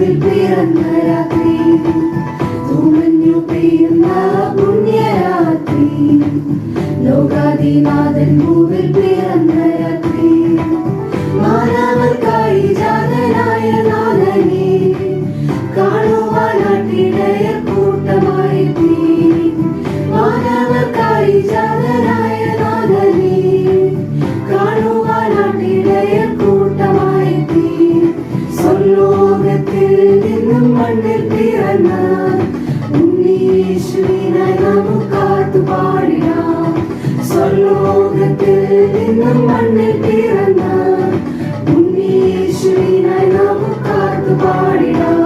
പൂവിൽ പിറന്ന രാത്രി, തൂമഞ്ഞു പെയ്യുന്ന പുണ്യരാത്രി, ലോകാധിനാഥൻ പൂവിൽ പിറന്ന രാത്രി, മാനവർക്കായി ജാതനായ നാഥനെ കാണുവാനാട്ടിടയർ കൂട്ടമായെത്തി. മാനവർക്കായി ജാതനായ നാഥനെ കാണുവാനാട്ടിടയർ കൂട്ടമായെത്തി. സ്വർലോകത്തിൽ നിന്നും മണ്ണിൽ പിറന്ന ഉണ്ണീയേശുവിനായി നമുക്കാർത്തു പാടിടാം. സ്വർലോകത്തിൽ നിന്നും മണ്ണിൽ പിറന്ന ഉണ്ണീയേശുവിനായി നമുക്കാർത്തു പാടിടാം.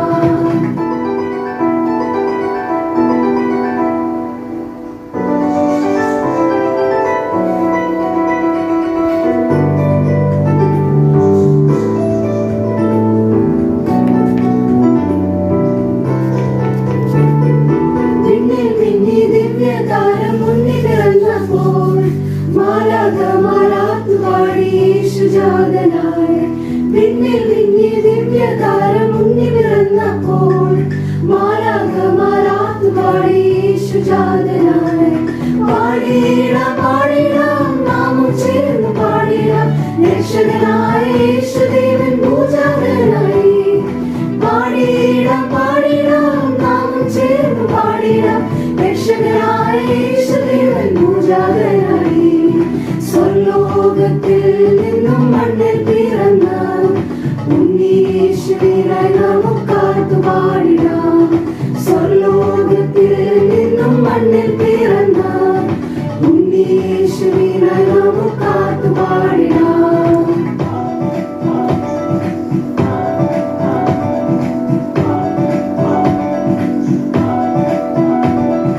ദിവ്യതാരം മുന്നിൽ പിറന്നപ്പോൾ മാലാഖമാരാത്തു പാടി യേശുജാതനായി. വിണ്ണിൽ വിങ്ങി ദിവ്യതാരം മുന്നിൽ പിറന്നപ്പോൾ മാലാഖമാരാത്തു പാടി യേശുജാതനായി. പാടിയിടാം പാടിയിടാം നാമും ചേർന്ന് പാടിയിടാം, രക്ഷകനായ യേശുദേവൻ ഭൂജാതനായി. പാടിയിടാം പാടിയിടാം നാമും ചേർന്ന് പാടിയിടാം, രക്ഷകനായ യേശുദേവൻ ഭൂജാതനായി. സ്വർലോകത്തിൽ നിന്നും മണ്ണിൽ പിറന്ന ഉണ്ണീയേശുവിനായി നമുക്കാർത്തു പാടിടാം. സ്വർലോകത്തിൽ നിന്നും മണ്ണിൽ